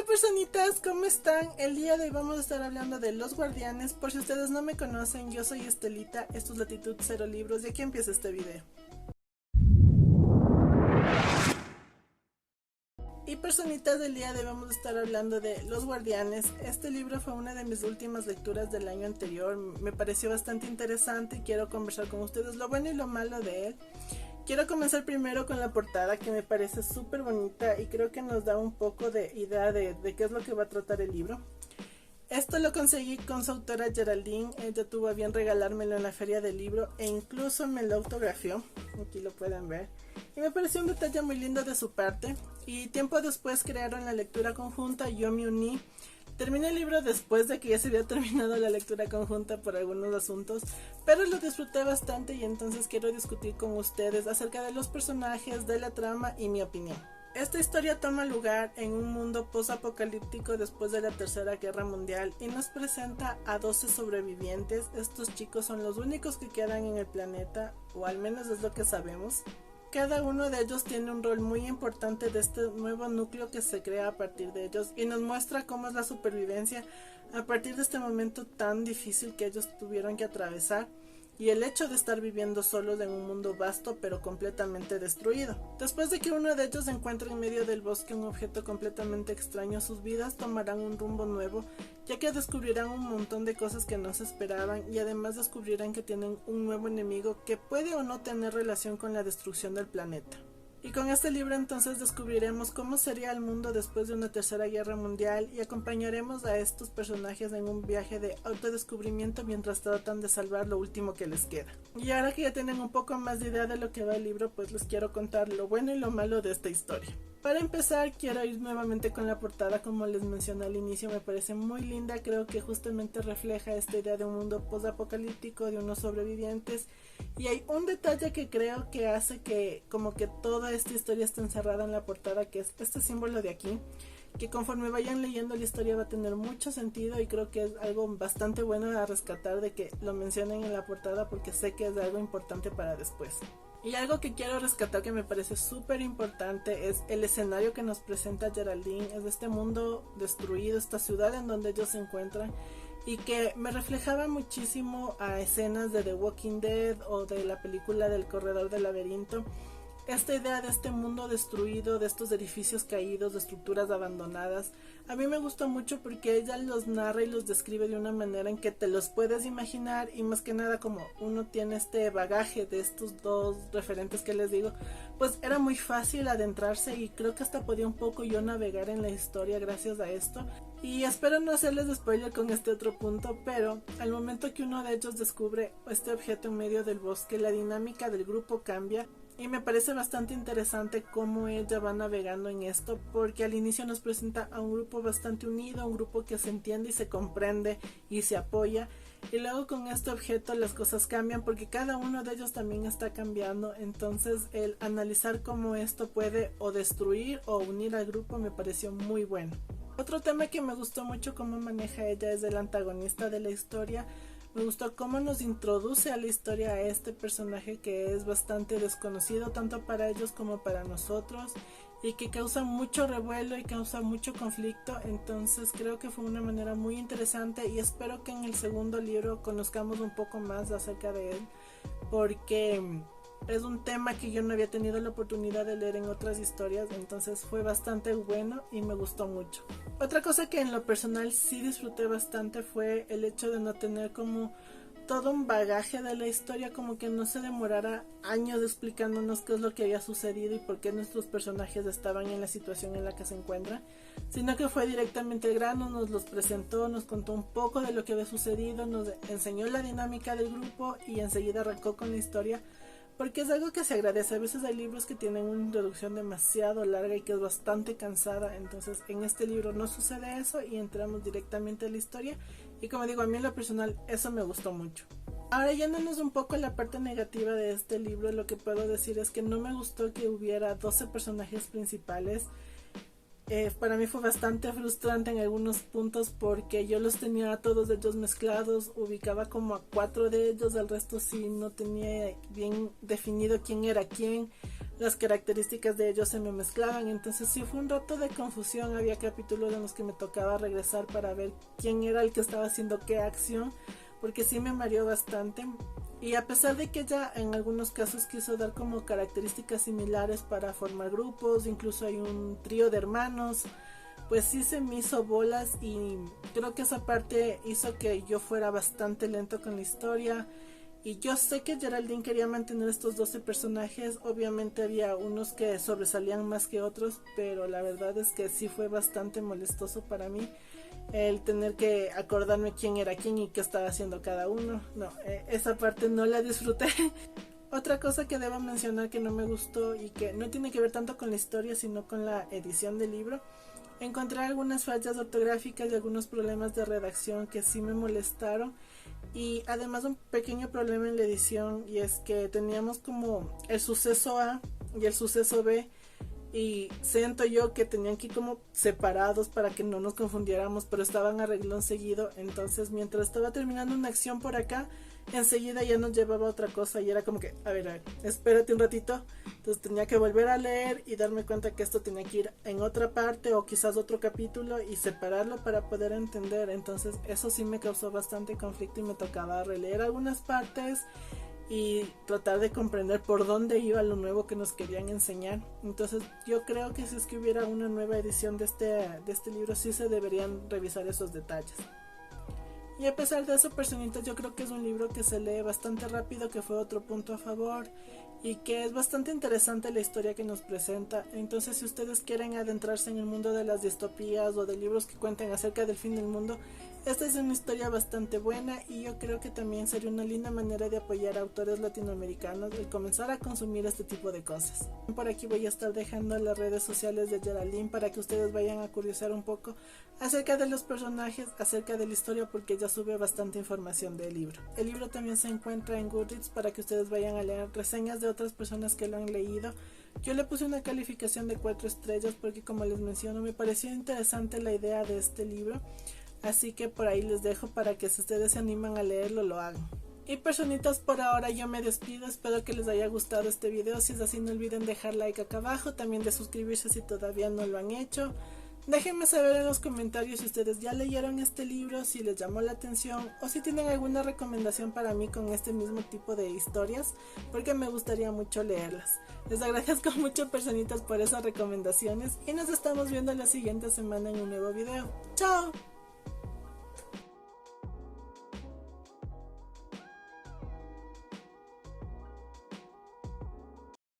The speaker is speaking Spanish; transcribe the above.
Personitas, ¿cómo están? El día de hoy vamos a estar hablando de Los Guardianes. Por si ustedes no me conocen, yo soy Estelita, esto es Latitud Cero Libros y aquí empieza este video. Y personitas, del día de hoy vamos a estar hablando de Los Guardianes. Este libro fue una de mis últimas lecturas del año anterior, me pareció bastante interesante y quiero conversar con ustedes lo bueno y lo malo de él. Quiero comenzar primero con la portada, que me parece súper bonita y creo que nos da un poco de idea de qué es lo que va a tratar el libro. Esto lo conseguí con su autora Geraldine, ella tuvo a bien regalármelo en la feria del libro e incluso me lo autografió, aquí lo pueden ver, y me pareció un detalle muy lindo de su parte. Y tiempo después crearon la lectura conjunta, yo me uní. Terminé el libro después de que ya se había terminado la lectura conjunta por algunos asuntos, pero lo disfruté bastante y entonces quiero discutir con ustedes acerca de los personajes, de la trama y mi opinión. Esta historia toma lugar en un mundo post-apocalíptico después de la Tercera Guerra Mundial y nos presenta a 12 sobrevivientes. Estos chicos son los únicos que quedan en el planeta, o al menos es lo que sabemos. Cada uno de ellos tiene un rol muy importante de este nuevo núcleo que se crea a partir de ellos y nos muestra cómo es la supervivencia a partir de este momento tan difícil que ellos tuvieron que atravesar y el hecho de estar viviendo solos en un mundo vasto pero completamente destruido. Después de que uno de ellos encuentre en medio del bosque un objeto completamente extraño, sus vidas tomarán un rumbo nuevo, ya que descubrirán un montón de cosas que no se esperaban y además descubrirán que tienen un nuevo enemigo que puede o no tener relación con la destrucción del planeta. Y con este libro entonces descubriremos cómo sería el mundo después de una tercera guerra mundial y acompañaremos a estos personajes en un viaje de autodescubrimiento mientras tratan de salvar lo último que les queda. Y ahora que ya tienen un poco más de idea de lo que va el libro, pues les quiero contar lo bueno y lo malo de esta historia. Para empezar, quiero ir nuevamente con la portada. Como les mencioné al inicio, me parece muy linda, creo que justamente refleja esta idea de un mundo post-apocalíptico, de unos sobrevivientes, y hay un detalle que creo que hace que como que toda esta historia esté encerrada en la portada, que es este símbolo de aquí, que conforme vayan leyendo la historia va a tener mucho sentido y creo que es algo bastante bueno a rescatar de que lo mencionen en la portada porque sé que es algo importante para después. Y algo que quiero rescatar que me parece súper importante es el escenario que nos presenta Geraldine, es este mundo destruido, esta ciudad en donde ellos se encuentran y que me reflejaba muchísimo a escenas de The Walking Dead o de la película del Corredor del Laberinto. Esta idea de este mundo destruido, de estos edificios caídos, de estructuras abandonadas, a mí me gusta mucho porque ella los narra y los describe de una manera en que te los puedes imaginar y más que nada como uno tiene este bagaje de estos dos referentes que les digo, pues era muy fácil adentrarse y creo que hasta podía un poco yo navegar en la historia gracias a esto. Y espero no hacerles spoiler con este otro punto, pero al momento que uno de ellos descubre este objeto en medio del bosque, la dinámica del grupo cambia. Y me parece bastante interesante cómo ella va navegando en esto, porque al inicio nos presenta a un grupo bastante unido, un grupo que se entiende y se comprende y se apoya, y luego con este objeto las cosas cambian porque cada uno de ellos también está cambiando. Entonces el analizar cómo esto puede o destruir o unir al grupo me pareció muy bueno. Otro tema que me gustó mucho cómo maneja ella es el antagonista de la historia. Me gustó cómo nos introduce a la historia a este personaje que es bastante desconocido tanto para ellos como para nosotros y que causa mucho revuelo y causa mucho conflicto. Entonces creo que fue una manera muy interesante y espero que en el segundo libro conozcamos un poco más acerca de él, porque es un tema que yo no había tenido la oportunidad de leer en otras historias, entonces fue bastante bueno y me gustó mucho. Otra cosa que en lo personal sí disfruté bastante fue el hecho de no tener como todo un bagaje de la historia, como que no se demorara años explicándonos qué es lo que había sucedido y por qué nuestros personajes estaban en la situación en la que se encuentran, sino que fue directamente al grano, nos los presentó, nos contó un poco de lo que había sucedido, nos enseñó la dinámica del grupo y enseguida arrancó con la historia. Porque es algo que se agradece. A veces hay libros que tienen una introducción demasiado larga y que es bastante cansada. Entonces en este libro no sucede eso y entramos directamente a la historia. Y como digo, a mí en lo personal eso me gustó mucho. Ahora yéndonos un poco a la parte negativa de este libro, lo que puedo decir es que no me gustó que hubiera 12 personajes principales. Para mí fue bastante frustrante en algunos puntos porque yo los tenía a todos ellos mezclados, ubicaba como a 4 de ellos, el resto sí no tenía bien definido quién era quién. las características de ellos se me mezclaban, entonces sí fue un rato de confusión. Había capítulos en los que me tocaba regresar para ver quién era el que estaba haciendo qué acción, porque sí me mareó bastante. Y a pesar de que ella en algunos casos quiso dar como características similares para formar grupos, incluso hay un trío de hermanos, pues sí se me hizo bolas, y creo que esa parte hizo que yo fuera bastante lento con la historia. Y yo sé que Geraldine quería mantener estos 12 personajes, obviamente había unos que sobresalían más que otros, pero la verdad es que sí fue bastante molestoso para mí el tener que acordarme quién era quién y qué estaba haciendo cada uno. No, esa parte no la disfruté. Otra cosa que debo mencionar que no me gustó y que no tiene que ver tanto con la historia sino con la edición del libro, encontré algunas fallas ortográficas y algunos problemas de redacción que sí me molestaron, y además un pequeño problema en la edición, y es que teníamos como el suceso A y el suceso B, y siento yo que tenían que ir como separados para que no nos confundiéramos, pero estaban a renglón seguido. Entonces mientras estaba terminando una acción por acá, enseguida ya nos llevaba a otra cosa y era como que, a ver, espérate un ratito. Entonces tenía que volver a leer y darme cuenta que esto tenía que ir en otra parte o quizás otro capítulo y separarlo para poder entender. Entonces eso sí me causó bastante conflicto y me tocaba releer algunas partes y tratar de comprender por dónde iba lo nuevo que nos querían enseñar. Entonces yo creo que si es que hubiera una nueva edición de este libro, sí se deberían revisar esos detalles. Y a pesar de eso, personitas, yo creo que es un libro que se lee bastante rápido, que fue otro punto a favor, y que es bastante interesante la historia que nos presenta. Entonces si ustedes quieren adentrarse en el mundo de las distopías o de libros que cuenten acerca del fin del mundo, esta es una historia bastante buena, y yo creo que también sería una linda manera de apoyar a autores latinoamericanos el comenzar a consumir este tipo de cosas. Por aquí voy a estar dejando las redes sociales de Geraldine para que ustedes vayan a curiosear un poco acerca de los personajes, acerca de la historia, porque ella sube bastante información del libro. El libro también se encuentra en Goodreads para que ustedes vayan a leer reseñas de otras personas que lo han leído. Yo le puse una calificación de 4 estrellas porque, como les menciono, me pareció interesante la idea de este libro. Así que por ahí les dejo para que si ustedes se animan a leerlo, lo hagan. Y personitas, por ahora yo me despido, espero que les haya gustado este video. Si es así, no olviden dejar like acá abajo, también de suscribirse si todavía no lo han hecho. Déjenme saber en los comentarios si ustedes ya leyeron este libro, si les llamó la atención o si tienen alguna recomendación para mí con este mismo tipo de historias, porque me gustaría mucho leerlas. Les agradezco mucho, personitas, por esas recomendaciones, y nos estamos viendo la siguiente semana en un nuevo video. ¡Chao!